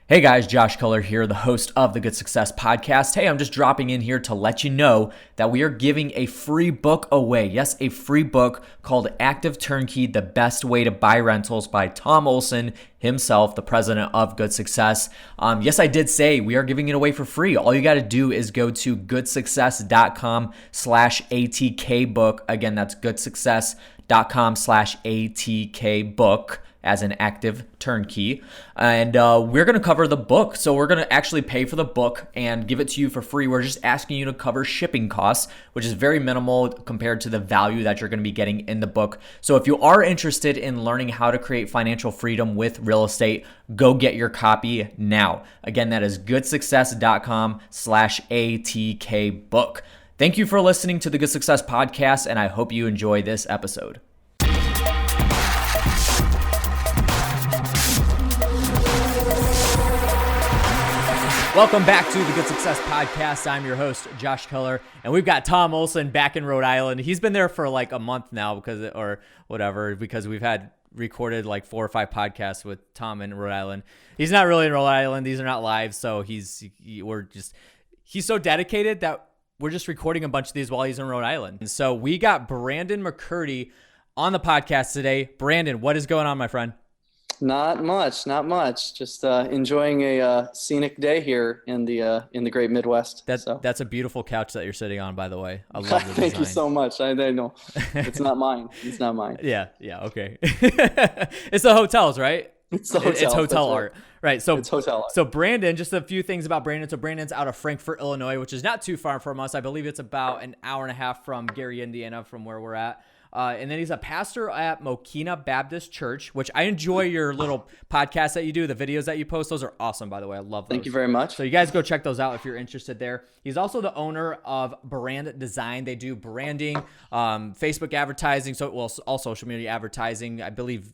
Hey guys, Josh Culler here, the host of the Good Success Podcast. Hey, I'm just dropping in here to let you know that we are giving a free book away. Yes, a free book called Active Turnkey, The Best Way to Buy Rentals by Tom Olson himself, the president of Good Success. Yes, I did say we are giving it away for free. All you got to do is go to goodsuccess.com/ATKbook. Again, that's goodsuccess.com/ATKbook. as an active turnkey. And we're going to cover the book. So we're going to actually pay for the book and give it to you for free. We're just asking you to cover shipping costs, which is very minimal compared to the value that you're going to be getting in the book. So if you are interested in learning how to create financial freedom with real estate, go get your copy now. Again, that is goodsuccess.com/ATKbook. Thank you for listening to the Good Success Podcast, and I hope you enjoy this episode. Welcome back to the Good Success Podcast. I'm your host, Josh Culler, and we've got Tom Olson back in Rhode Island. He's been there for like a month now because we've had recorded like 4 or 5 podcasts with Tom in Rhode Island. He's not really in Rhode Island. These are not live, so he's so dedicated that we're just recording a bunch of these while he's in Rhode Island. And so we got Brandon McCurdy on the podcast today. Brandon, what is going on, my friend? Not much. Just enjoying a scenic day here in the great Midwest. That's a beautiful couch that you're sitting on, by the way. I love the design. Thank you so much. I know it's not mine. It's not mine. Yeah, okay. It's the hotels, right? It's the hotels. It's hotel art. Right. So it's hotel art. So Brandon, just a few things about Brandon. So Brandon's out of Frankfort, Illinois, which is not too far from us. I believe it's about an hour and a half from Gary, Indiana, from where we're at. And then he's a pastor at Mokina Baptist Church, which I enjoy your little podcasts that you do, the videos that you post. Those are awesome, by the way. I love those. Thank you very much. So you guys go check those out if you're interested there. He's also the owner of Brand Design. They do branding, Facebook advertising, all social media advertising, I believe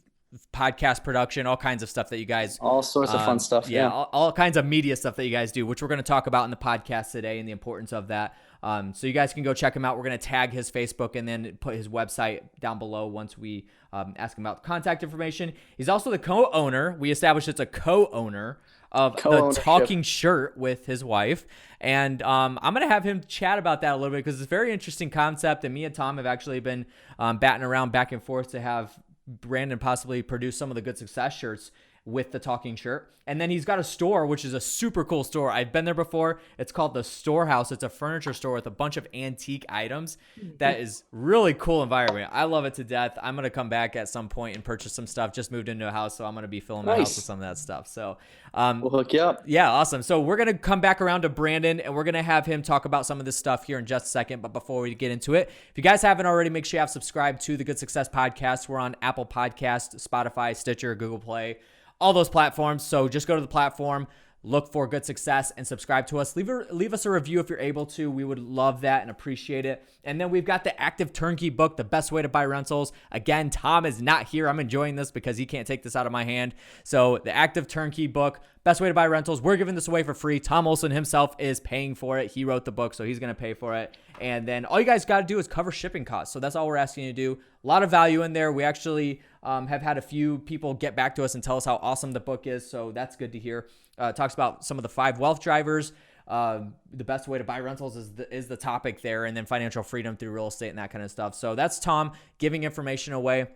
podcast production, all kinds of stuff that you guys... All sorts of fun stuff. Yeah, all kinds of media stuff that you guys do, which we're going to talk about in the podcast today and the importance of that. So you guys can go check him out. We're going to tag his Facebook and then put his website down below once we ask him about contact information. He's also the co-owner. We established it's a co-owner of the Talking Shirt with his wife. And I'm going to have him chat about that a little bit because it's a very interesting concept. And me and Tom have actually been batting around back and forth to have Brandon possibly produce some of the Good Success shirts with the Talking Shirt. And then he's got a store, which is a super cool store. I've been there before. It's called the Storehouse. It's a furniture store with a bunch of antique items. That is really cool environment. I love it to death. I'm going to come back at some point and purchase some stuff. Just moved into a house, so I'm going to be filling my house with some of that stuff. So we'll hook you up. Yeah, awesome. So we're going to come back around to Brandon, and we're going to have him talk about some of this stuff here in just a second. But before we get into it, if you guys haven't already, make sure you have subscribed to the Good Success Podcast. We're on Apple Podcasts, Spotify, Stitcher, Google Play, all those platforms. So just go to the platform, look for Good Success, and subscribe to us. Leave us a review if you're able to. We would love that and appreciate it. And then we've got the Active Turnkey book, The Best Way to Buy Rentals. Again, Tom is not here. I'm enjoying this because he can't take this out of my hand. So the Active Turnkey book, Best Way to Buy Rentals. We're giving this away for free. Tom Olson himself is paying for it. He wrote the book, so he's going to pay for it. And then all you guys got to do is cover shipping costs. So that's all we're asking you to do. A lot of value in there. We actually have had a few people get back to us and tell us how awesome the book is. So that's good to hear. It talks about some of the 5 wealth drivers. The best way to buy rentals is the topic there. And then financial freedom through real estate and that kind of stuff. So that's Tom giving information away.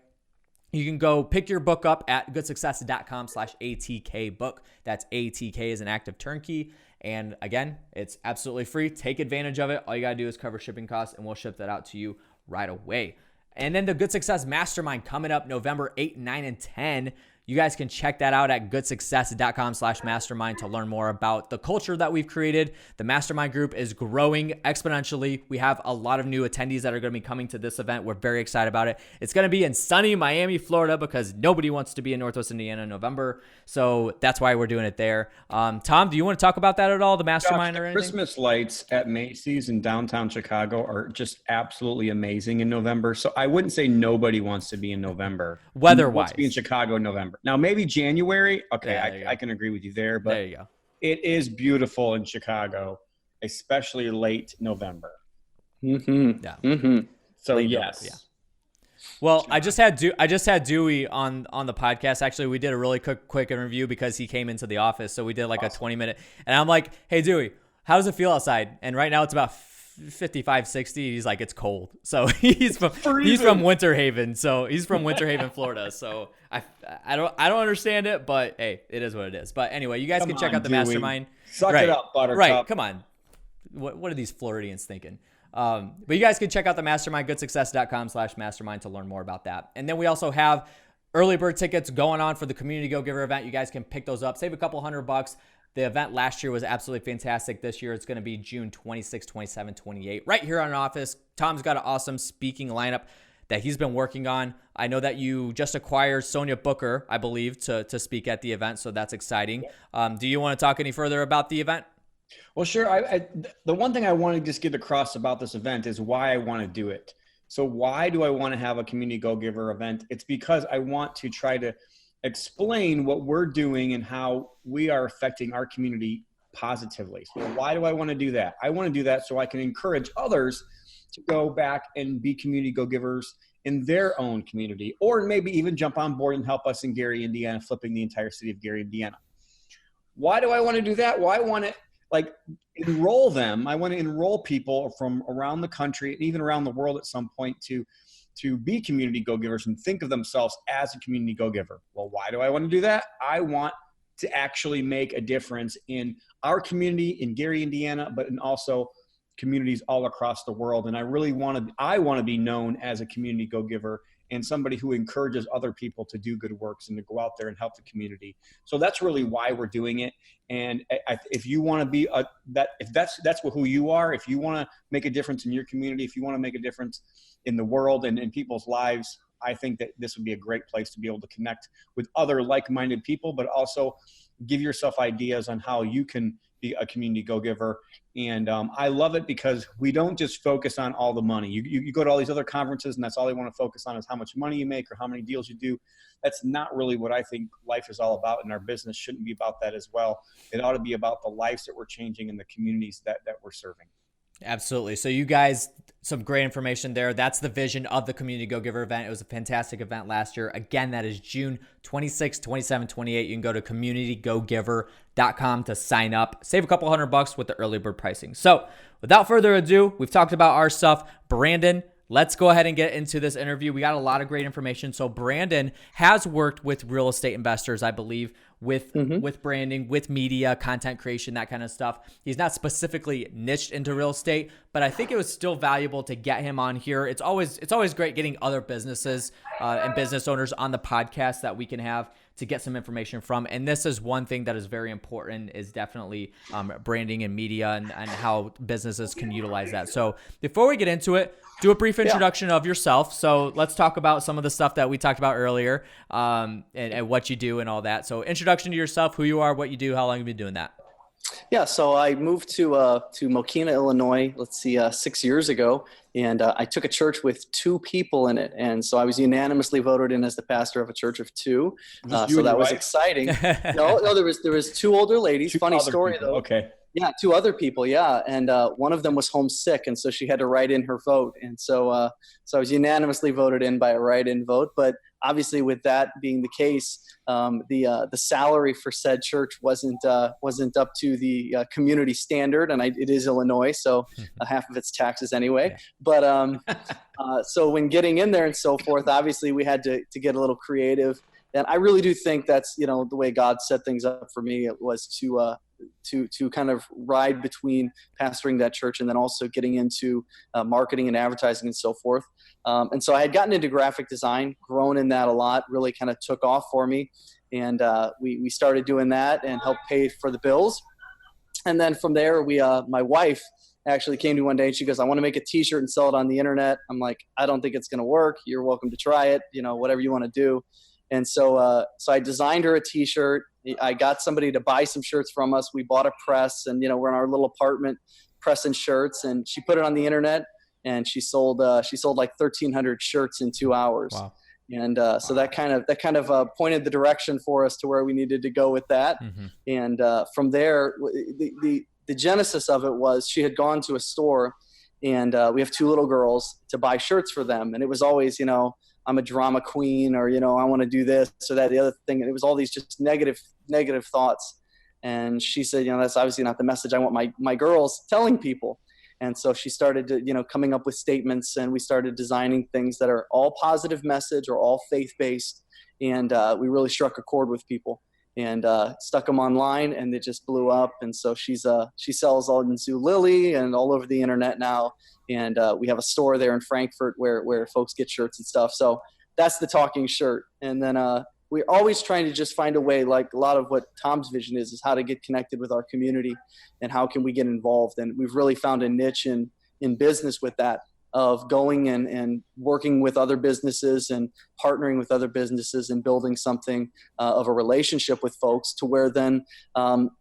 You can go pick your book up at goodsuccess.com/ATKbook. That's ATK as an active turnkey. And again, it's absolutely free. Take advantage of it. All you got to do is cover shipping costs, and we'll ship that out to you right away. And then the Good Success Mastermind coming up November 8, 9, and 10. You guys can check that out at goodsuccess.com/mastermind to learn more about the culture that we've created. The mastermind group is growing exponentially. We have a lot of new attendees that are going to be coming to this event. We're very excited about it. It's going to be in sunny Miami, Florida, because nobody wants to be in Northwest Indiana in November. So that's why we're doing it there. Tom, do you want to talk about that at all, the mastermind or anything? Christmas lights at Macy's in downtown Chicago are just absolutely amazing in November. So I wouldn't say nobody wants to be in November. Weather-wise. Wants to be in Chicago in November. Now, maybe January. Okay, Yeah, I can agree with you there. But there you go. It is beautiful in Chicago, especially late November. Mm-hmm. Yeah. Mm-hmm. So, Late yes. November, yeah. Well, I just had Dewey on the podcast. Actually, we did a really quick interview because he came into the office. So we did like a 20-minute, and I'm like, "Hey, Dewey, how does it feel outside?" And right now it's about 55, 60. He's like, "It's cold." So he's from Winter Haven. So he's from Winter Haven, Florida. So I don't understand it, but hey, it is what it is. But anyway, you guys can check out the Dewey. mastermind. Suck it up, Buttercup. Right, come on. What are these Floridians thinking? But you guys can check out the mastermind, goodsuccess.com/mastermind to learn more about that. And then we also have early bird tickets going on for the Community Go Giver event. You guys can pick those up, save a couple $100. The event last year was absolutely fantastic. This year it's going to be June 26, 27, 28, right here on office. Tom's got an awesome speaking lineup that he's been working on. I know that you just acquired Sonia Booker, I believe, to speak at the event, so that's exciting. Do you want to talk any further about the event? Well, sure. The one thing I want to just get across about this event is why I want to do it. So why do I want to have a Community Go Giver event? It's because I want to try to explain what we're doing and how we are affecting our community positively. So why do I want to do that? I want to do that so I can encourage others to go back and be Community Go Givers in their own community, or maybe even jump on board and help us in Gary, Indiana, flipping the entire city of Gary, Indiana. Why do I want to do that? Well, I want to enroll them. I want to enroll people from around the country and even around the world at some point to be Community Go Givers and think of themselves as a Community Go Giver. Well, why do I want to do that? I want to actually make a difference in our community in Gary, Indiana, but in also communities all across the world. And I really want to be known as a Community Go Giver and somebody who encourages other people to do good works and to go out there and help the community. So that's really why we're doing it. And if you want to be if that's who you are, if you want to make a difference in your community, if you want to make a difference in the world and in people's lives, I think that this would be a great place to be able to connect with other like-minded people, but also give yourself ideas on how you can be a Community Go Giver. And I love it because we don't just focus on all the money. You go to all these other conferences and that's all they want to focus on is how much money you make or how many deals you do. That's not really what I think life is all about, and our business shouldn't be about that as well. It ought to be about the lives that we're changing and the communities that we're serving. Absolutely. So you guys, some great information there. That's the vision of the Community Go Giver event. It was a fantastic event last year. Again, that is June 26, 27, 28. You can go to communitygogiver.com to sign up. Save a couple $100 with the early bird pricing. So without further ado, we've talked about our stuff. Brandon, let's go ahead and get into this interview. We got a lot of great information. So Brandon has worked with real estate investors, I believe, with branding, with media, content creation, that kind of stuff. He's not specifically niched into real estate, but I think it was still valuable to get him on here. It's always great getting other businesses and business owners on the podcast that we can have to get some information from. And this is one thing that is very important, is definitely branding and media and how businesses can utilize that. So before we get into it, do a brief introduction of yourself. So let's talk about some of the stuff that we talked about earlier and what you do and all that. So introduction to yourself, who you are, what you do, how long have you been doing that? Yeah, so I moved to Mokina, Illinois, 6 years ago, and I took a church with 2 people in it, and so I was unanimously voted in as the pastor of a church of 2. So that was exciting. No, there was 2 older ladies. Funny story people. though. Okay. Yeah, 2 other people. Yeah, and one of them was homesick, and so she had to write in her vote, and so I was unanimously voted in by a write-in vote. But obviously, with that being the case, the salary for said church wasn't up to the community standard, and it is Illinois, so half of it's taxes anyway. Yeah. But so when getting in there and so forth, obviously we had to get a little creative, and I really do think that's the way God set things up for me. It was to kind of ride between pastoring that church and then also getting into marketing and advertising and so forth. And so I had gotten into graphic design, grown in that a lot, really kind of took off for me. And we started doing that and helped pay for the bills. And then from there, my wife actually came to me one day and she goes, "I want to make a t-shirt and sell it on the internet." I'm like, "I don't think it's going to work. You're welcome to try it, whatever you want to do." And so I designed her a t-shirt. I got somebody to buy some shirts from us. We bought a press, and we're in our little apartment pressing shirts, and she put it on the internet, and she sold like 1,300 shirts in 2 hours. Wow. And so that kind of pointed the direction for us to where we needed to go with that. Mm-hmm. And from there, the genesis of it was she had gone to a store, and we have 2 little girls, to buy shirts for them, and it was always I'm a drama queen, or, I want to do this or that, the other thing. And it was all these just negative thoughts. And she said, that's obviously not the message I want my girls telling people. And so she started to, coming up with statements, and we started designing things that are all positive message or all faith-based. And we really struck a chord with people, and stuck them online, and it just blew up. And so she sells all in Zulily and all over the internet now. And we have a store there in Frankfurt where folks get shirts and stuff. So that's the talking shirt. And then we're always trying to just find a way, like a lot of what Tom's vision is how to get connected with our community and how can we get involved. And we've really found a niche in business with that, of going and working with other businesses and partnering with other businesses and building something of a relationship with folks, to where then,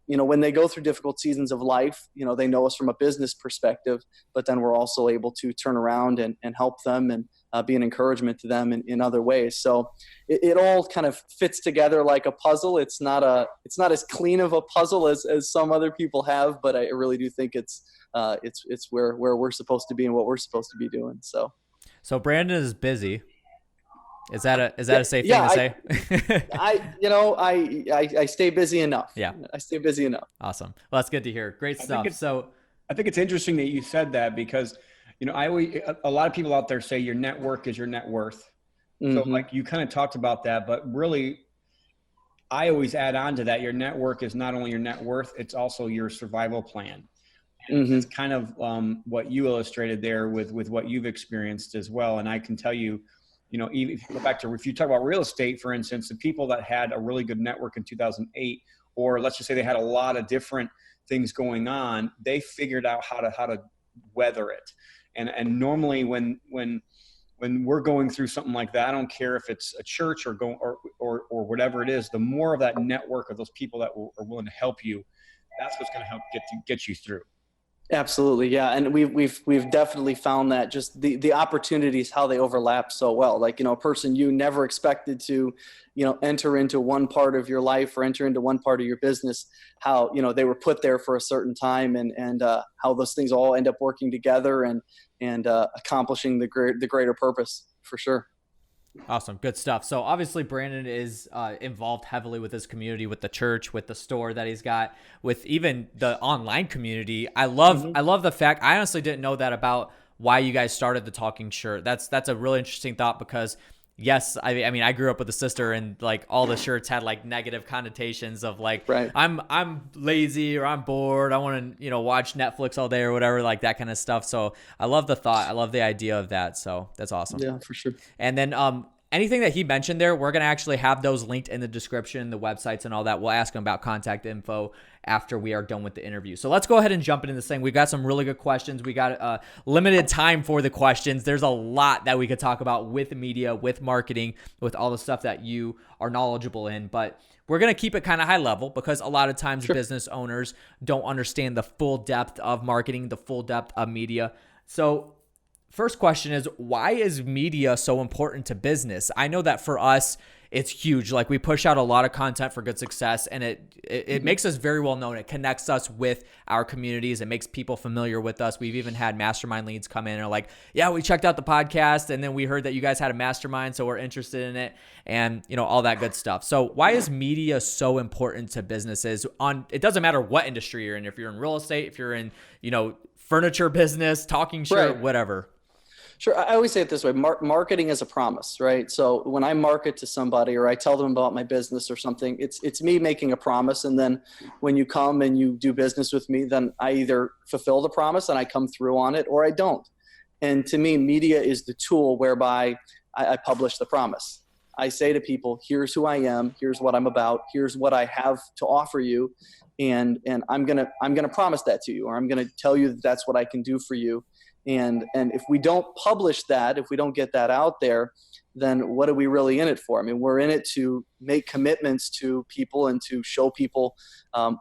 when they go through difficult seasons of life, they know us from a business perspective, but then we're also able to turn around and help them and be an encouragement to them in other ways. So it all kind of fits together like a puzzle. It's not as clean of a puzzle as some other people have, but I really do think it's where we're supposed to be and what we're supposed to be doing. So Brandon is busy. Is that a safe thing to say? I stay busy enough. Yeah. I stay busy enough. Awesome. Well, that's good to hear. Great stuff. I think it's interesting that you said that, because, a lot of people out there say your network is your net worth. Mm-hmm. So like you kind of talked about that, but really I always add on to that. Your network is not only your net worth, it's also your survival plan. And it's kind of what you illustrated there with what you've experienced as well. And I can tell you, even if you go back to, if you talk about real estate, for instance, the people that had a really good network in 2008, or let's just say they had a lot of different things going on, they figured out how to weather it. And normally when we're going through something like that, I don't care if it's a church or whatever it is, the more of that network of those people that are willing to help you, that's what's going to help get you through. Absolutely. Yeah. And we've definitely found that just the opportunities, how they overlap so well. Like, a person you never expected to, enter into one part of your life or enter into one part of your business, how, they were put there for a certain time, and how those things all end up working together and accomplishing the greater purpose, for sure. Awesome. Good stuff. So obviously Brandon is involved heavily with his community, with the church, with the store that he's got, with even the online community. I love the fact, I honestly didn't know that about why you guys started the talking shirt. That's a really interesting thought, because yes, I mean, I grew up with a sister, and like all the shirts had like negative connotations of like, right, I'm lazy, or I'm bored, I want to, watch Netflix all day or whatever, like that kind of stuff. So I love the thought. I love the idea of that. So that's awesome. Yeah, for sure. And then anything that he mentioned there, we're going to actually have those linked in the description, the websites and all that. We'll ask him about contact info after we are done with the interview. So let's go ahead and jump into this thing. We got some really good questions. We got limited time for the questions. There's a lot that we could talk about with media, with marketing, with all the stuff that you are knowledgeable in. But we're going to keep it kind of high level, because a lot of times business owners don't understand the full depth of marketing, the full depth of media. So first question is, why is media so important to business? I know that for us, it's huge. Like, we push out a lot of content for Good Success, and it makes us very well known. It connects us with our communities. It makes people familiar with us. We've even had mastermind leads come in and are like, yeah, we checked out the podcast, and then we heard that you guys had a mastermind, so we're interested in it, and all that good stuff. So why is media so important to businesses? It doesn't matter what industry you're in. If you're in real estate, if you're in, furniture business, talking shirt, right, whatever. Sure. I always say it this way. Marketing is a promise, right? So when I market to somebody, or I tell them about my business or something, it's me making a promise. And then when you come and you do business with me, then I either fulfill the promise and I come through on it, or I don't. And to me, media is the tool whereby I publish the promise. I say to people, here's who I am, here's what I'm about, here's what I have to offer you. And I'm going to promise that to you, or I'm going to tell you that that's what I can do for you. And if we don't publish that, if we don't get that out there, then what are we really in it for? I mean, we're in it to make commitments to people and to show people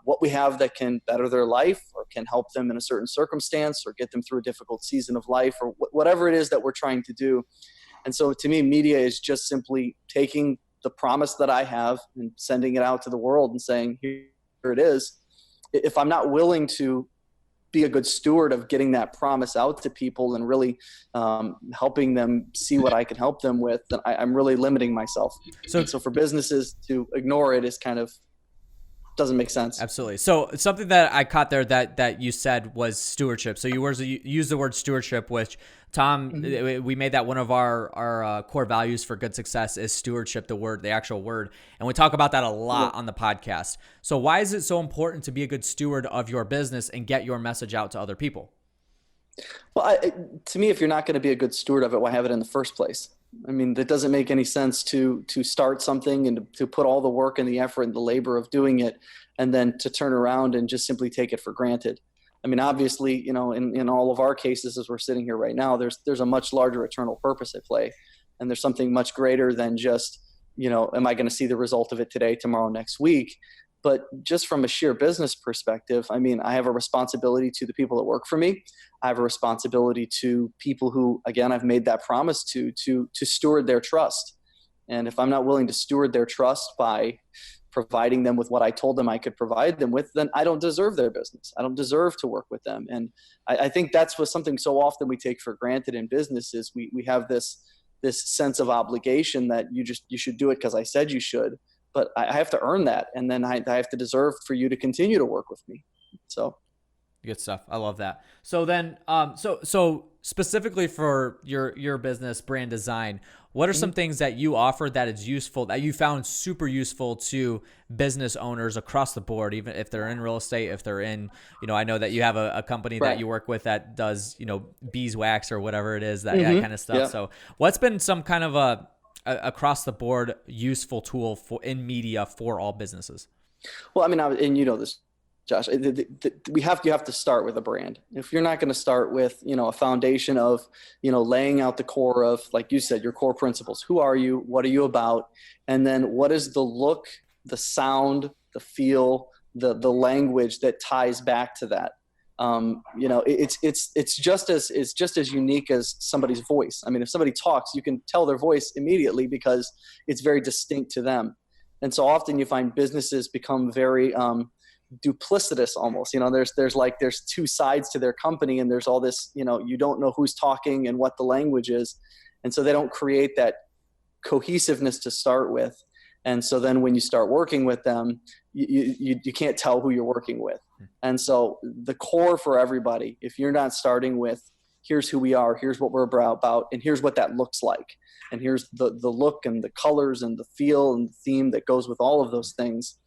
what we have that can better their life, or can help them in a certain circumstance, or get them through a difficult season of life, or whatever it is that we're trying to do. And so to me, media is just simply taking the promise that I have and sending it out to the world and saying, here it is. If I'm not willing to be a good steward of getting that promise out to people and really helping them see what I can help them with, then I'm really limiting myself. So for businesses to ignore it is kind of doesn't make sense. Absolutely. So something that I caught there that you said was stewardship. So you used the word stewardship, which Tom, we made that one of our core values for good success is stewardship, the actual word. And we talk about that a lot on the podcast. So why is it so important to be a good steward of your business and get your message out to other people? Well, to me, if you're not going to be a good steward of it, why have it in the first place? I mean, that doesn't make any sense to start something and to put all the work and the effort and the labor of doing it, and then to turn around and just simply take it for granted. I mean, obviously, in all of our cases, as we're sitting here right now, there's a much larger eternal purpose at play. And there's something much greater than just, am I going to see the result of it today, tomorrow, next week? But just from a sheer business perspective, I mean, I have a responsibility to the people that work for me. I have a responsibility to people who, again, I've made that promise to steward their trust. And if I'm not willing to steward their trust by providing them with what I told them I could provide them with, then I don't deserve their business. I don't deserve to work with them. And I think that's what something so often we take for granted in business is we have this sense of obligation that you should do it because I said you should. But I have to earn that, and then I have to deserve for you to continue to work with me. So, good stuff. I love that. So then, so specifically for your business, brand design, what are some things that you offer that is useful, that you found super useful to business owners across the board, even if they're in real estate, if they're in, I know that you have a company that you work with that does, beeswax or whatever it is, that kind of stuff. Yeah. So what's been some kind of a across the board useful tool in media for all businesses? Well, I mean, and this, Josh, you have to start with a brand. If you're not going to start with, a foundation of, laying out the core of, like you said, your core principles. Who are you? What are you about? And then what is the look, the sound, the feel, the language that ties back to that? It's just as unique as somebody's voice. I mean, if somebody talks, you can tell their voice immediately because it's very distinct to them. And so often you find businesses become very duplicitous almost. There's two sides to their company, and there's all this, you don't know who's talking and what the language is. And so they don't create that cohesiveness to start with. And so then when you start working with them, you can't tell who you're working with. And so the core for everybody, if you're not starting with, here's who we are, here's what we're about, and here's what that looks like, and here's the look and the colors and the feel and the theme that goes with all of those things,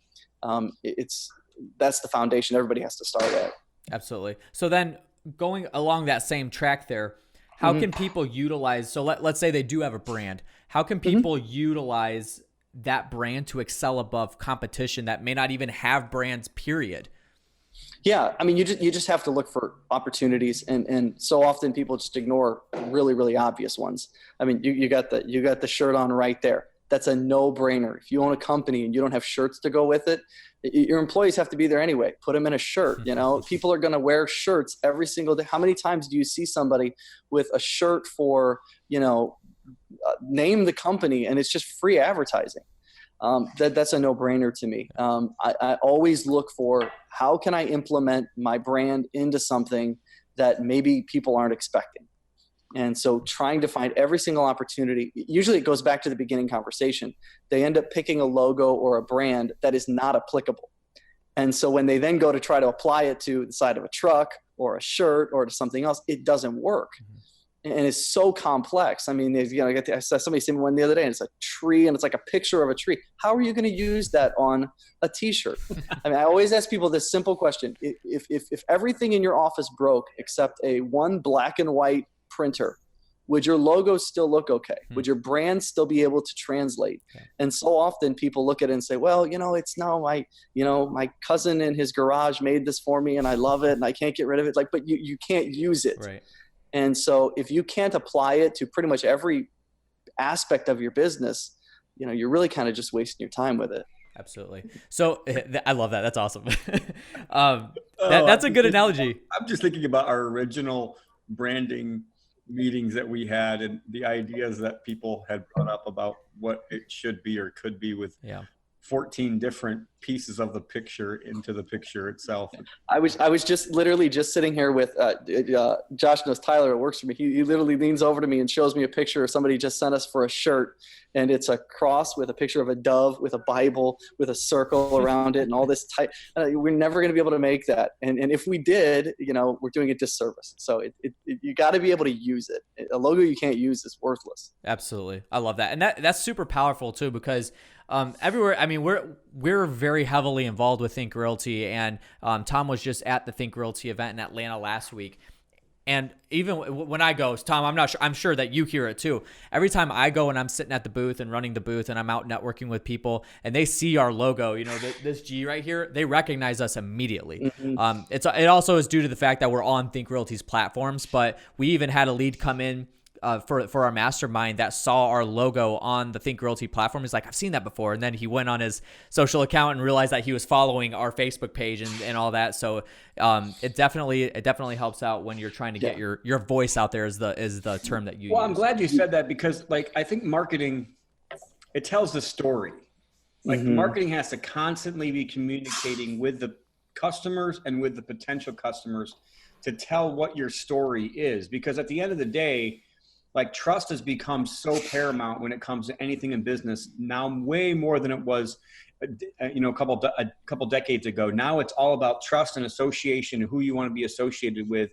that's the foundation everybody has to start at. Absolutely. So then going along that same track there, how can people utilize, so let's say they do have a brand, how can people utilize that brand to excel above competition that may not even have brands, period? Yeah, I mean, you just have to look for opportunities, and so often people just ignore really, really obvious ones. I mean, you got the shirt on right there. That's a no-brainer. If you own a company and you don't have shirts to go with it, your employees have to be there anyway. Put them in a shirt. People are going to wear shirts every single day. How many times do you see somebody with a shirt for name the company, and it's just free advertising? That's a no-brainer to me. I always look for, how can I implement my brand into something that maybe people aren't expecting? And so trying to find every single opportunity, usually it goes back to the beginning conversation. They end up picking a logo or a brand that is not applicable. And so when they then go to try to apply it to the side of a truck or a shirt or to something else, it doesn't work. And it's so complex. I mean, I saw somebody sent me one the other day, and it's a tree, and it's like a picture of a tree. How are you going to use that on a T-shirt? I mean, I always ask people this simple question: if everything in your office broke except one black and white printer, would your logo still look okay? Would your brand still be able to translate? Okay. And so often people look at it and say, well, my cousin in his garage made this for me, and I love it, and I can't get rid of it. But you can't use it. Right. And so if you can't apply it to pretty much every aspect of your business, you're really kind of just wasting your time with it. Absolutely. So I love that. That's awesome. That's a good analogy. I'm just thinking about our original branding meetings that we had and the ideas that people had brought up about what it should be or could be with 14 different pieces of the picture into the picture itself. I was just literally just sitting here with Josh knows Tyler, who works for me. He literally leans over to me and shows me a picture of somebody just sent us for a shirt, and it's a cross with a picture of a dove with a Bible with a circle around it and all this type. We're never going to be able to make that, and if we did, we're doing a disservice. So you got to be able to use it. A logo you can't use is worthless. Absolutely, I love that, and that's super powerful too, because everywhere, I mean, we're very heavily involved with Think Realty, and Tom was just at the Think Realty event in Atlanta last week. And even when I go, Tom, I'm sure that you hear it too. Every time I go and I'm sitting at the booth and running the booth and I'm out networking with people and they see our logo, this G right here, they recognize us immediately. Mm-hmm. It also is due to the fact that we're on Think Realty's platforms, but we even had a lead come in for our mastermind that saw our logo on the Think Realty platform. He's like, I've seen that before. And then he went on his social account and realized that he was following our Facebook page and all that. So it definitely helps out when you're trying to get your voice out there is the term that you use. Well, I'm glad you said that, because I think marketing, it tells the story. Marketing has to constantly be communicating with the customers and with the potential customers to tell what your story is, because at the end of the day, trust has become so paramount when it comes to anything in business now, way more than it was, a couple decades ago. Now it's all about trust and association, who you want to be associated with.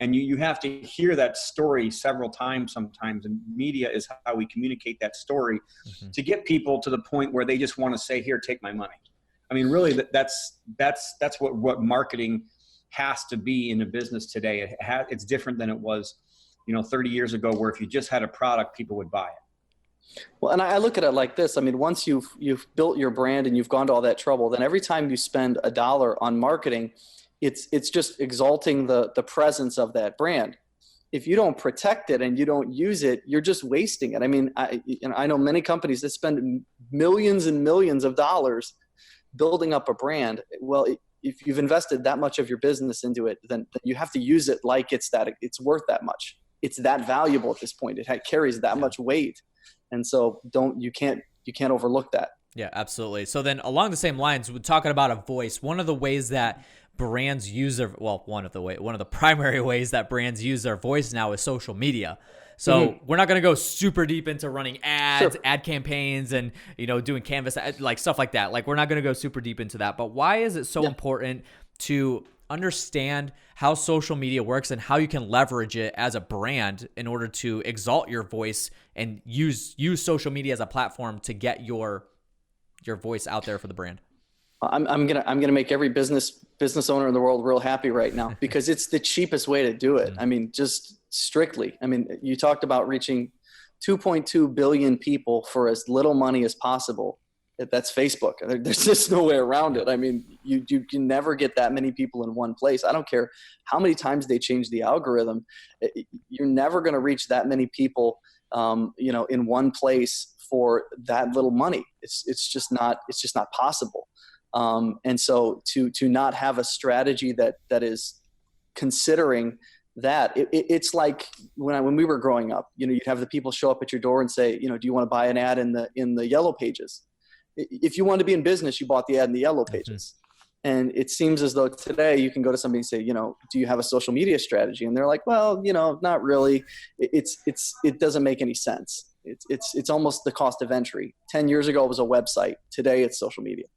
And you have to hear that story several times sometimes. And media is how we communicate that story to get people to the point where they just want to say, here, take my money. I mean, really, that's what marketing has to be in a business today. It's different than it was 30 years ago, where if you just had a product, people would buy it. Well, and I look at it like this. I mean, once you've built your brand and you've gone to all that trouble, then every time you spend $1 on marketing, it's just exalting the presence of that brand. If you don't protect it and you don't use it, you're just wasting it. I mean, I know many companies that spend millions and millions of dollars building up a brand. Well, if you've invested that much of your business into it, then you have to use it like it's worth that much. It's that valuable at this point. It carries that much weight. And so you can't overlook that. Yeah, absolutely. So then along the same lines, we're talking about a voice. One of the ways that brands use one of the primary ways that brands use their voice now is social media. So we're not going to go super deep into running ads, ad campaigns, and, doing Canvas, stuff like that. We're not going to go super deep into that. But why is it so important to understand how social media works and how you can leverage it as a brand in order to exalt your voice and use social media as a platform to get your voice out there for the brand? I'm gonna make every business owner in the world real happy right now, because it's the cheapest way to do it. I mean, just strictly. I mean, you talked about reaching 2.2 billion people for as little money as possible. That's Facebook. There's just no way around it. I mean, you can never get that many people in one place. I don't care how many times they change the algorithm. You're never going to reach that many people, in one place for that little money. It's just not possible. And so to not have a strategy that is considering that, it's like when we were growing up, you'd have the people show up at your door and say, do you want to buy an ad in the yellow pages? If you wanted to be in business, you bought the ad in the yellow pages. And it seems as though today you can go to somebody and say, do you have a social media strategy? And they're like, well, not really. It doesn't make any sense. It's almost the cost of entry. 10 years ago, it was a website. Today, it's social media.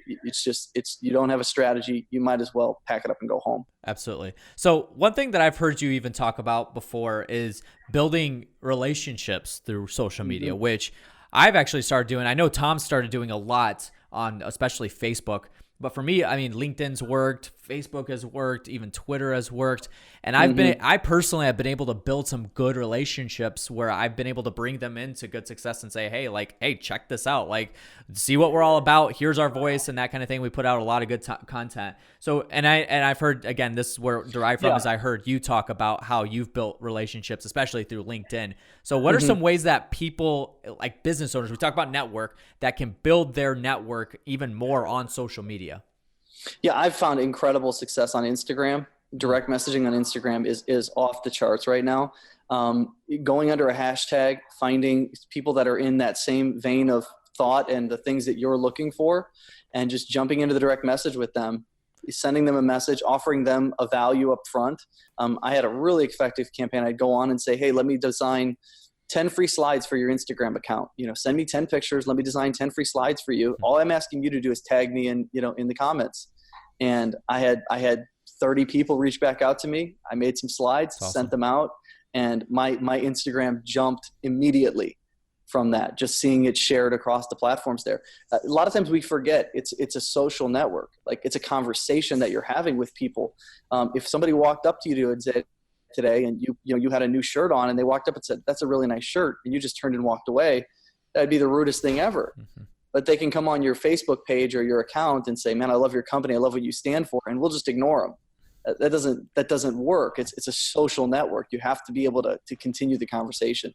You don't have a strategy. You might as well pack it up and go home. Absolutely. So one thing that I've heard you even talk about before is building relationships through social media, which I've actually started doing. I know Tom started doing a lot on especially Facebook. But for me, I mean, LinkedIn's worked, Facebook has worked, even Twitter has worked. And I personally have been able to build some good relationships where I've been able to bring them into Good Success and say, hey, check this out. See what we're all about. Here's our voice and that kind of thing. We put out a lot of good content. So, and I've heard, again, this is where it derived from, is I heard you talk about how you've built relationships, especially through LinkedIn. So what are some ways that people, like business owners, we talk about network, that can build their network even more on social media? Yeah, I've found incredible success on Instagram. Direct messaging on Instagram is off the charts right now. Going under a hashtag, finding people that are in that same vein of thought and the things that you're looking for, and just jumping into the direct message with them, sending them a message, offering them a value up front. I had a really effective campaign. I'd go on and say, hey, let me design 10 free slides for your Instagram account. Send me 10 pictures. Let me design 10 free slides for you. All I'm asking you to do is tag me in the comments. And I had 30 people reach back out to me. I made some slides, Awesome. Sent them out, and my Instagram jumped immediately from that, just seeing it shared across the platforms there. A lot of times we forget it's a social network. Like, it's a conversation that you're having with people. If somebody walked up to you and said today, and you had a new shirt on, and they walked up and said, that's a really nice shirt, and you just turned and walked away, that'd be the rudest thing ever. Mm-hmm. But they can come on your Facebook page or your account and say, man, I love your company. I love what you stand for. And we'll just ignore them. That doesn't work. It's a social network. You have to be able to continue the conversation.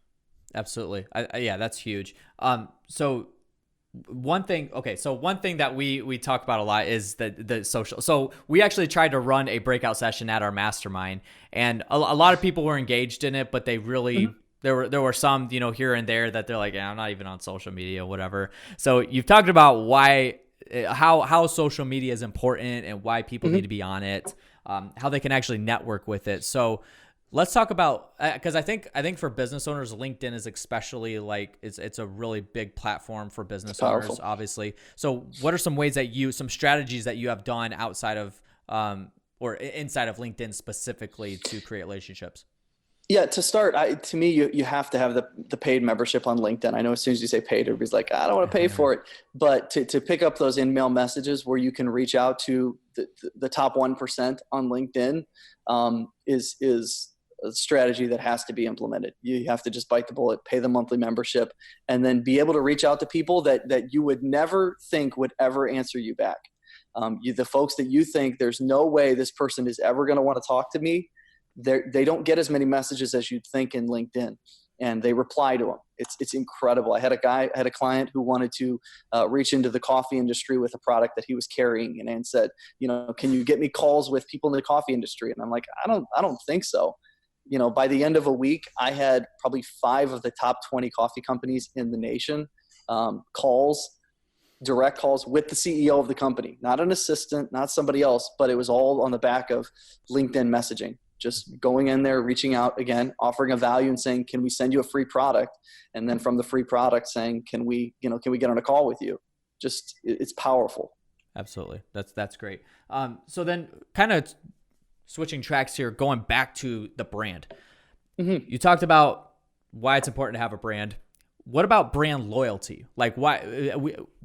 Absolutely. Yeah, that's huge. So one thing that we talk about a lot is the social. So we actually tried to run a breakout session at our mastermind, and a lot of people were engaged in it, but they really, mm-hmm. there were some, here and there that they're like, yeah, I'm not even on social media, whatever. So you've talked about how social media is important and why people mm-hmm. need to be on it, how they can actually network with it. So let's talk about, because I think for business owners, LinkedIn is especially it's a really big platform for business owners, obviously. So what are some ways some strategies that you have done outside of or inside of LinkedIn specifically to create relationships? Yeah, to start, to me, you have to have the paid membership on LinkedIn. I know as soon as you say paid, everybody's like, I don't want to pay for it. But to pick up those in-mail messages where you can reach out to the top 1% on LinkedIn is a strategy that has to be implemented. You have to just bite the bullet, pay the monthly membership, and then be able to reach out to people that you would never think would ever answer you back. The folks that you think there's no way this person is ever going to want to talk to me, they don't get as many messages as you'd think in LinkedIn, and they reply to them. It's incredible. I had a client who wanted to reach into the coffee industry with a product that he was carrying, and said, can you get me calls with people in the coffee industry? And I'm like, I don't think so. By the end of a week, I had probably 5 of the top 20 coffee companies in the nation, direct calls with the CEO of the company, not an assistant, not somebody else, but it was all on the back of LinkedIn messaging, just going in there, reaching out again, offering a value and saying, can we send you a free product? And then from the free product saying, can we get on a call with you? Just, it's powerful. Absolutely. That's great. So then kind of switching tracks here, going back to the brand. Mm-hmm. You talked about why it's important to have a brand. What about brand loyalty? Like, why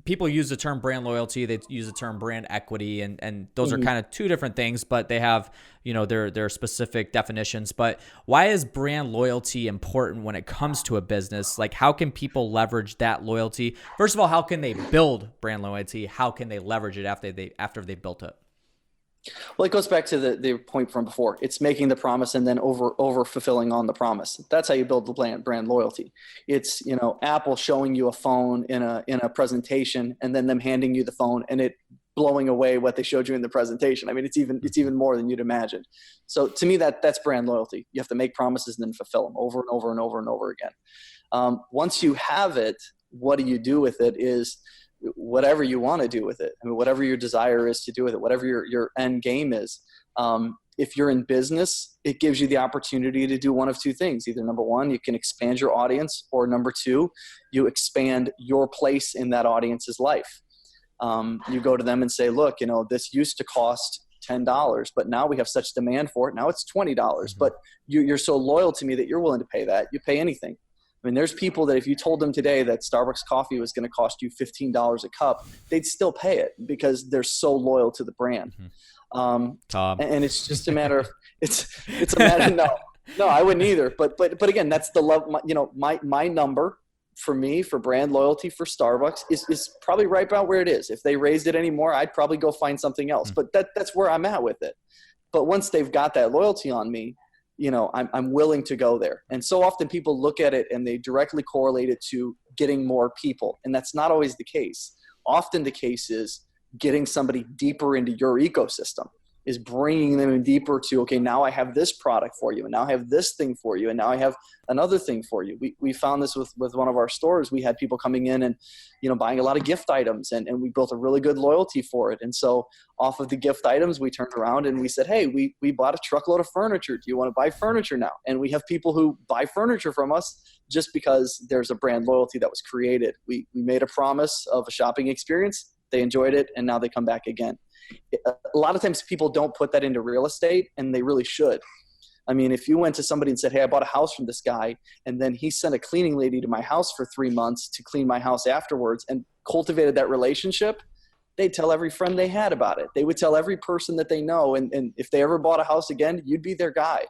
people use the term brand loyalty, they use the term brand equity, and those mm-hmm. are kind of two different things, but they have, their specific definitions. But why is brand loyalty important when it comes to a business? Like, how can people leverage that loyalty? First of all, how can they build brand loyalty? How can they leverage it after they built it? Well, it goes back to the point from before. It's making the promise and then over fulfilling on the promise. That's how you build the brand loyalty. It's, Apple showing you a phone in a presentation and then them handing you the phone and it blowing away what they showed you in the presentation. I mean, it's even more than you'd imagine. So to me, that's brand loyalty. You have to make promises and then fulfill them over and over and over and over again. Once you have it, what do you do with it is whatever you want to do with it. I mean, whatever your desire is to do with it, whatever your end game is. If you're in business, it gives you the opportunity to do one of two things. Either number one, you can expand your audience, or number two, you expand your place in that audience's life. You go to them and say, look, this used to cost $10, but now we have such demand for it. Now it's $20, mm-hmm. but you're so loyal to me that you're willing to pay that. You pay anything. I mean, there's people that if you told them today that Starbucks coffee was going to cost you $15 a cup, they'd still pay it because they're so loyal to the brand. Tom. And it's just a matter of, it's a matter of, no, I wouldn't either. But again, that's the love, my number for me, for brand loyalty for Starbucks is probably right about where it is. If they raised it anymore, I'd probably go find something else, but that's where I'm at with it. But once they've got that loyalty on me, I'm willing to go there. And so often people look at it and they directly correlate it to getting more people. And that's not always the case. Often the case is getting somebody deeper into your ecosystem. is bringing them in deeper to, okay, now I have this product for you, and now I have this thing for you, and now I have another thing for you. We found this with one of our stores. We had people coming in and, buying a lot of gift items, and we built a really good loyalty for it. And so off of the gift items, we turned around and we said, hey, we bought a truckload of furniture. Do you want to buy furniture now? And we have people who buy furniture from us just because there's a brand loyalty that was created. We made a promise of a shopping experience. They enjoyed it, and now they come back again. A lot of times people don't put that into real estate, and they really should. I mean, if you went to somebody and said, hey, I bought a house from this guy, and then he sent a cleaning lady to my house for 3 months to clean my house afterwards and cultivated that relationship, they'd tell every friend they had about it. They would tell every person that they know. And if they ever bought a house again, you'd be their guy,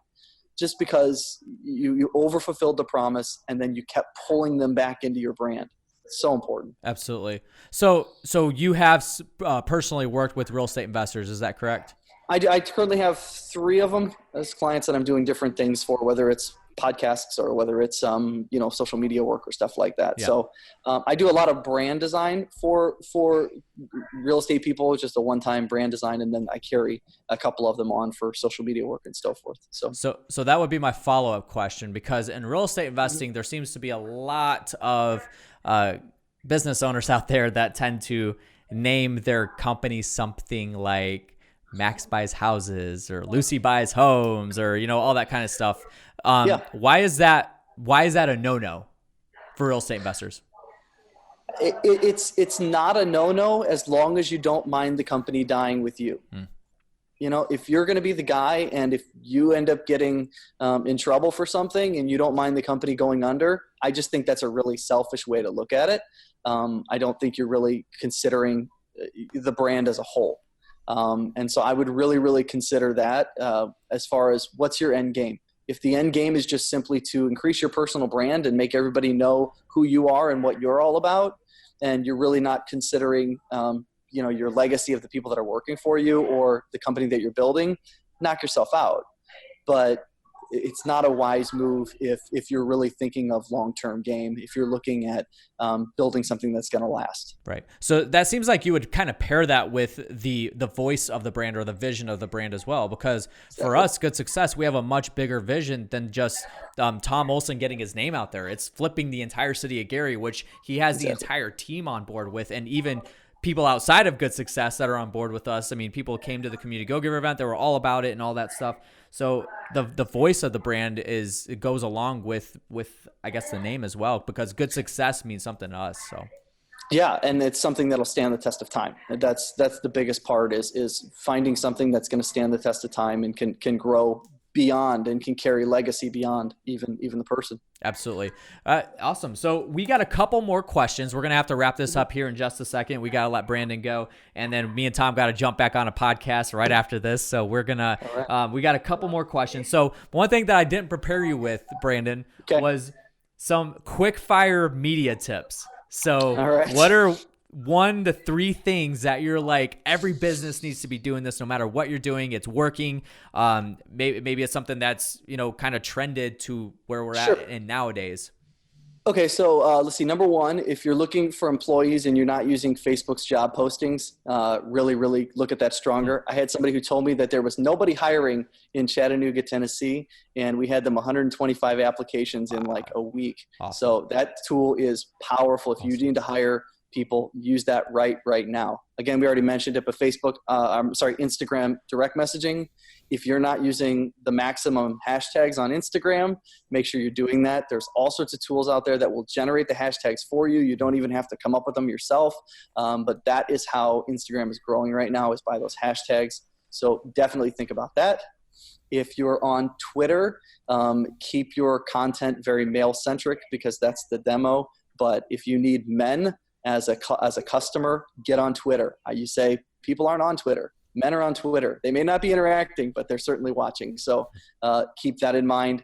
just because you overfulfilled the promise, and then you kept pulling them back into your brand. So important. Absolutely. So you have personally worked with real estate investors. Is that correct? I currently have 3 of them as clients that I'm doing different things for, whether it's podcasts or whether it's, social media work or stuff like that. Yeah. So I do a lot of brand design for real estate people, just a one-time brand design. And then I carry a couple of them on for social media work and so forth. So that would be my follow-up question, because in real estate investing, there seems to be a lot of business owners out there that tend to name their company something like Max Buys Houses or Lucy Buys Homes, or all that kind of stuff. Why is that a no-no for real estate investors? It's not a no-no as long as you don't mind the company dying with you. If you're going to be the guy, and if you end up getting in trouble for something and you don't mind the company going under, I just think that's a really selfish way to look at it. I don't think you're really considering the brand as a whole. And so I would really, really consider that as far as what's your end game. If the end game is just simply to increase your personal brand and make everybody know who you are and what you're all about, and you're really not considering your legacy of the people that are working for you or the company that you're building, knock yourself out. But it's not a wise move if you're really thinking of long-term game, if you're looking at building something that's going to last. Right. So that seems like you would kind of pair that with the voice of the brand or the vision of the brand as well, because for us, Good Success, we have a much bigger vision than just Tom Olson getting his name out there. It's flipping the entire city of Gary, which he has the entire team on board with, and even people outside of Good Success that are on board with us. I mean, people came to the Community Go-Giver event. They were all about it and all that stuff. So the voice of the brand it goes along with I guess the name as well, because Good Success means something to us. So yeah, and it's something that'll stand the test of time. That's the biggest part is finding something that's going to stand the test of time and can grow beyond and can carry legacy beyond even the person. Absolutely. Awesome. So we got a couple more questions. We're going to have to wrap this up here in just a second. We got to let Brandon go. And then me and Tom got to jump back on a podcast right after this. So we're going to, we got a couple more questions. So one thing that I didn't prepare you with, Brandon, was some quick fire media tips. So what are 1 to 3 things that you're like, every business needs to be doing this no matter what you're doing, it's working? Maybe it's something that's, kind of trended to where we're at in nowadays. Okay, so let's see. Number 1, if you're looking for employees and you're not using Facebook's job postings, really, really look at that stronger. I had somebody who told me that there was nobody hiring in Chattanooga, Tennessee, and we had them 125 applications in like a week. Awesome. So that tool is powerful. If you need to hire people, use that right now. Again, we already mentioned it, but Instagram direct messaging. If you're not using the maximum hashtags on Instagram, make sure you're doing that. There's all sorts of tools out there that will generate the hashtags for you. You don't even have to come up with them yourself. But that is how Instagram is growing right now, is by those hashtags. So definitely think about that. If you're on Twitter, keep your content very male-centric, because that's the demo. But if you need men as a customer, get on Twitter. You say people aren't on Twitter. Men are on Twitter. They may not be interacting, but they're certainly watching. So keep that in mind.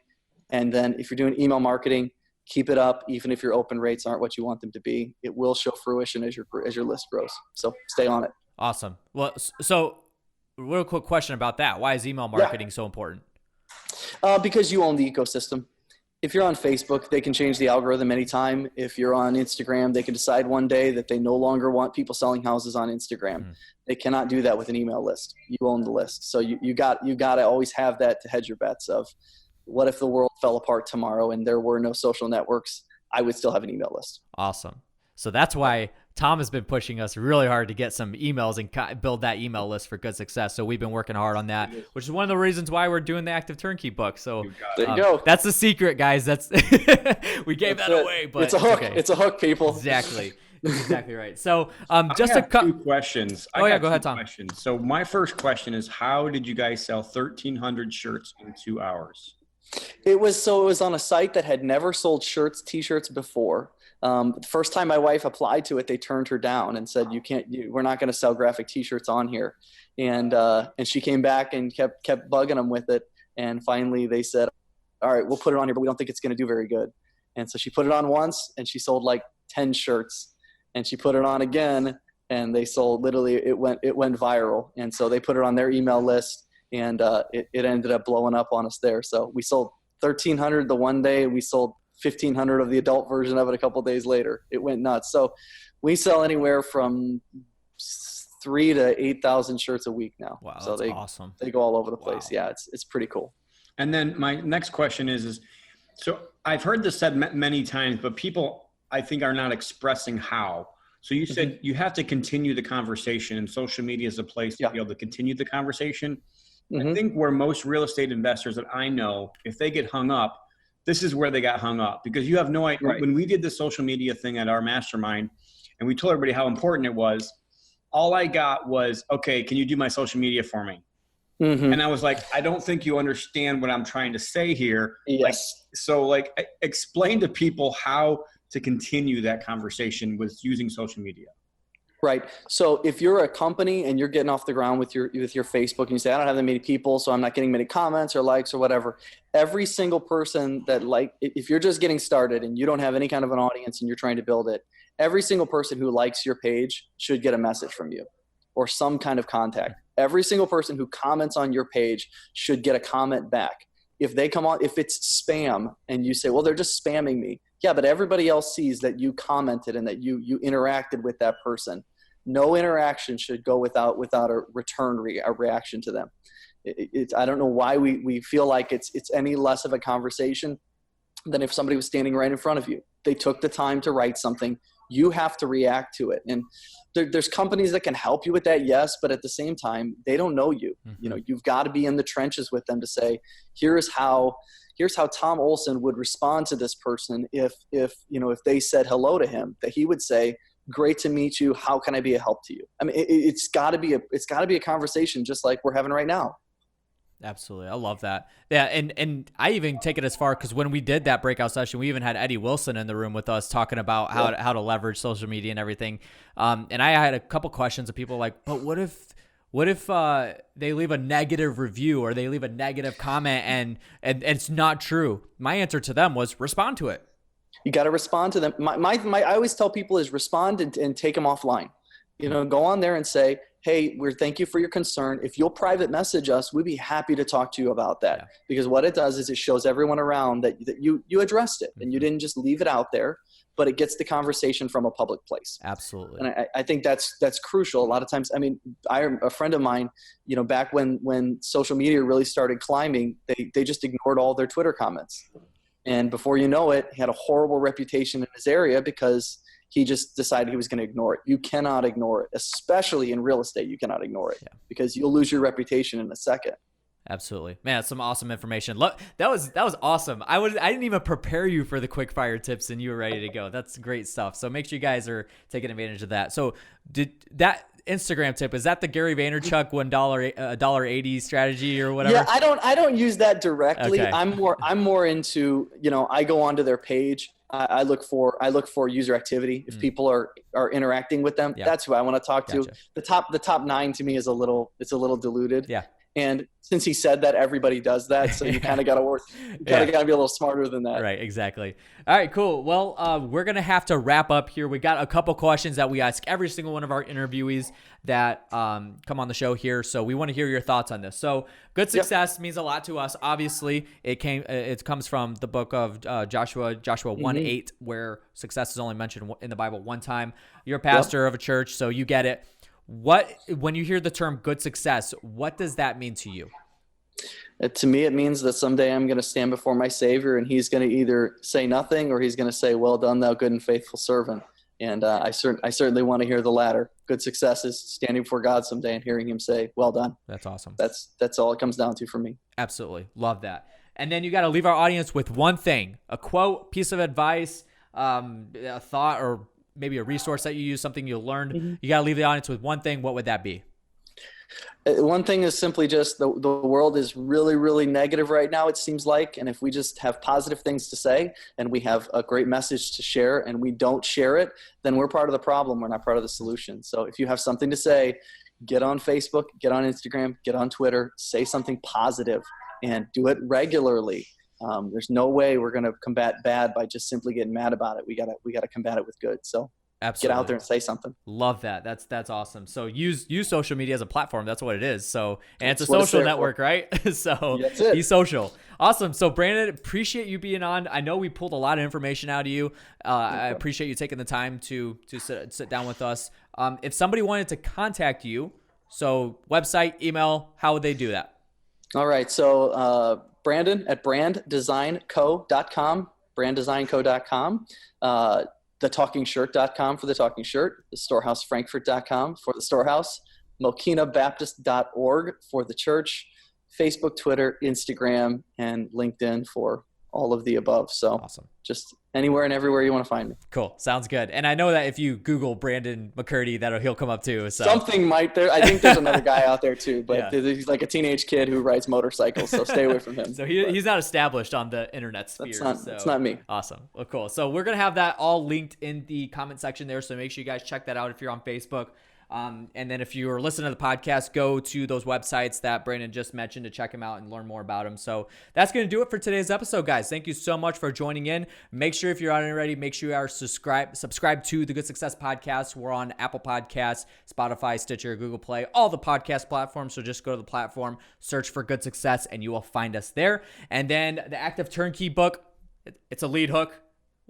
And then if you're doing email marketing, keep it up. Even if your open rates aren't what you want them to be, it will show fruition as your list grows. So stay on it. Awesome. Well, so real quick question about that. Why is email marketing so important? Because you own the ecosystem. If you're on Facebook, they can change the algorithm anytime. If you're on Instagram, they can decide one day that they no longer want people selling houses on Instagram. They cannot do that with an email list. You own the list. So you got to always have that to hedge your bets of, what if the world fell apart tomorrow and there were no social networks? I would still have an email list. Awesome. So that's why Tom has been pushing us really hard to get some emails and build that email list for good success. So we've been working hard on that, which is one of the reasons why we're doing the Active Turnkey book. So there you go. That's the secret, guys. That's we gave that away, but it's a hook. Okay. It's a hook, people. Exactly. That's exactly right. So just a couple questions. Go ahead, Tom. Questions. So my first question is, how did you guys sell 1,300 shirts in 2 hours? It was on a site that had never sold t-shirts before. The first time my wife applied to it, they turned her down and said, we're not going to sell graphic t-shirts on here. And she came back and kept bugging them with it. And finally they said, all right, we'll put it on here, but we don't think it's going to do very good. And so she put it on once and she sold like 10 shirts, and she put it on again and they sold, literally it went viral. And so they put it on their email list, and it ended up blowing up on us there. So we sold 1,300 the one day. We sold 1,500 of the adult version of it a couple days later. It went nuts. So we sell anywhere from 3,000 to 8,000 shirts a week now. Wow, so that's awesome. They go all over the place. Wow. Yeah, it's pretty cool. And then my next question is so I've heard this said many times, but people I think are not expressing how. So you said you have to continue the conversation, and social media is a place to be able to continue the conversation. I think where most real estate investors that I know, if they get hung up, this is where they got hung up, because you have no idea. Right. When we did the social media thing at our mastermind and we told everybody how important it was, all I got was, okay, can you do my social media for me? And I was like, I don't think you understand what I'm trying to say here. Yes. Explain to people how to continue that conversation with using social media. Right. So if you're a company and you're getting off the ground with your Facebook and you say, I don't have that many people, so I'm not getting many comments or likes or whatever, every single person that if you're just getting started and you don't have any kind of an audience and you're trying to build it, every single person who likes your page should get a message from you or some kind of contact. Every single person who comments on your page should get a comment back. If they come on, if it's spam and you say, well, they're just spamming me. Yeah, but everybody else sees that you commented and that you interacted with that person. No interaction should go without a return a reaction to them. I don't know why we feel like it's any less of a conversation than if somebody was standing right in front of you. They took the time to write something. You have to react to it. And there's companies that can help you with that, yes, but at the same time, they don't know you. You know, you've got to be in the trenches with them to say, here's how Tom Olson would respond to this person if they said hello to him, that he would say, great to meet you. How can I be a help to you? I mean, it's got to be a conversation just like we're having right now. Absolutely. I love that. Yeah. And I even take it as far, because when we did that breakout session, we even had Eddie Wilson in the room with us talking about how to leverage social media and everything. And I had a couple questions of people like, but what if they leave a negative review or they leave a negative comment and it's not true? My answer to them was respond to it. You got to respond to them. I always tell people is respond and take them offline. Go on there and say, hey, thank you for your concern. If you'll private message us, we'd be happy to talk to you about that. Yeah. Because what it does is it shows everyone around that you addressed it and you didn't just leave it out there, but it gets the conversation from a public place. Absolutely. And I think that's crucial. A lot of times, I mean, a friend of mine, back when social media really started climbing, they just ignored all their Twitter comments. And before you know it, he had a horrible reputation in his area because he just decided he was going to ignore it. You cannot ignore it, especially in real estate. You cannot ignore it because you'll lose your reputation in a second. Absolutely, man. That's some awesome information. Look, that was awesome. I didn't even prepare you for the quick fire tips, and you were ready to go. That's great stuff. So make sure you guys are taking advantage of that. So did that Instagram tip, is that the Gary Vaynerchuk $1.80 strategy or whatever? Yeah, I don't use that directly. Okay. I'm more into, I go onto their page. I look for user activity. If people are interacting with them, that's who I want to talk to. The top 9 to me is a little diluted. Yeah. And since he said that, everybody does that. So you kind of got to work, you got to be a little smarter than that. Right, exactly. All right, cool. Well, we're going to have to wrap up here. We got a couple questions that we ask every single one of our interviewees that come on the show here. So we want to hear your thoughts on this. So good success means a lot to us. Obviously, it comes from the book of Joshua 1:8, where success is only mentioned in the Bible one time. You're a pastor of a church, so you get it. When you hear the term good success, what does that mean to you? To me, it means that someday I'm going to stand before my Savior, and he's going to either say nothing or he's going to say, well done, thou good and faithful servant. And I certainly want to hear the latter. Good success is standing before God someday and hearing him say, well done. That's awesome. That's all it comes down to for me. Absolutely. Love that. And then you got to leave our audience with one thing, a quote, piece of advice, a thought, or maybe a resource that you use, something you learned. You got to leave the audience with one thing. What would that be? One thing is simply just the world is really, really negative right now, it seems like. And if we just have positive things to say and we have a great message to share and we don't share it, then we're part of the problem. We're not part of the solution. So if you have something to say, get on Facebook, get on Instagram, get on Twitter, say something positive and do it regularly. There's no way we're going to combat bad by just simply getting mad about it. We gotta combat it with good. So absolutely, get out there and say something. Love that. That's awesome. So use social media as a platform. That's what it is. So, and it's a social network, right? So be social. Awesome. So Brandon, appreciate you being on. I know we pulled a lot of information out of you. I appreciate you taking the time to sit down with us. If somebody wanted to contact you, so website, email, how would they do that? All right. So Brandon at branddesignco.com, branddesignco.com, thetalkingshirt.com for the talking shirt, the storehousefrankfurt.com for the storehouse, mokinabaptist.org for the church, Facebook, Twitter, Instagram, and LinkedIn for all of the above. So awesome. Just anywhere and everywhere you want to find me. Cool. Sounds good. And I know that if you Google Brandon McCurdy, he'll come up too. So something might there. I think there's another guy out there too, but he's like a teenage kid who rides motorcycles. So stay away from him. So he's not established on the internet sphere. That's not me. Awesome. Well, cool. So we're going to have that all linked in the comment section there. So make sure you guys check that out if you're on Facebook. And then if you're listening to the podcast, go to those websites that Brandon just mentioned to check him out and learn more about him. So that's going to do it for today's episode, guys. Thank you so much for joining in. Make sure if you're not already, make sure you are subscribe to the Good Success Podcast. We're on Apple Podcasts, Spotify, Stitcher, Google Play, all the podcast platforms. So just go to the platform, search for Good Success, and you will find us there. And then the Active Turnkey book, it's a lead hook.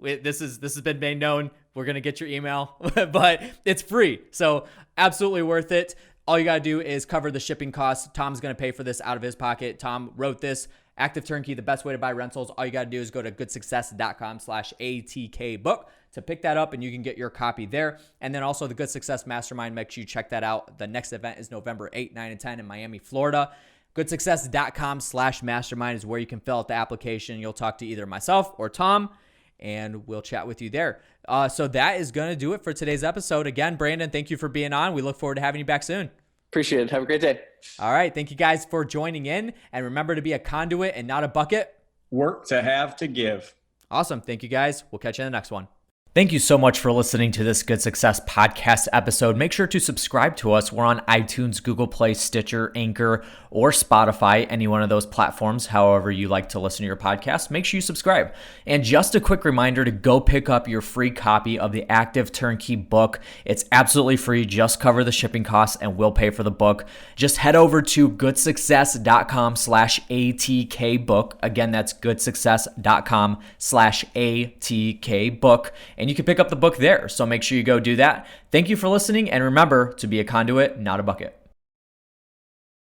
This has been made known. We're going to get your email, but it's free. So absolutely worth it. All you got to do is cover the shipping costs. Tom's going to pay for this out of his pocket. Tom wrote this. Active Turnkey, the best way to buy rentals. All you got to do is go to goodsuccess.com/ATKbook to pick that up, and you can get your copy there. And then also the Good Success Mastermind. Make sure you check that out. The next event is November 8, 9, and 10 in Miami, Florida. Goodsuccess.com/mastermind is where you can fill out the application. You'll talk to either myself or Tom, and we'll chat with you there. So that is going to do it for today's episode. Again, Brandon, thank you for being on. We look forward to having you back soon. Appreciate it. Have a great day. All right. Thank you guys for joining in. And remember to be a conduit and not a bucket. Work to have to give. Awesome. Thank you guys. We'll catch you in the next one. Thank you so much for listening to this Good Success Podcast episode. Make sure to subscribe to us. We're on iTunes, Google Play, Stitcher, Anchor, or Spotify, any one of those platforms, however you like to listen to your podcast. Make sure you subscribe. And just a quick reminder to go pick up your free copy of the Active Turnkey book. It's absolutely free. Just cover the shipping costs and we'll pay for the book. Just head over to goodsuccess.com/ATKbook. Again, that's goodsuccess.com/ATKbook. And you can pick up the book there. So make sure you go do that. Thank you for listening. And remember to be a conduit, not a bucket.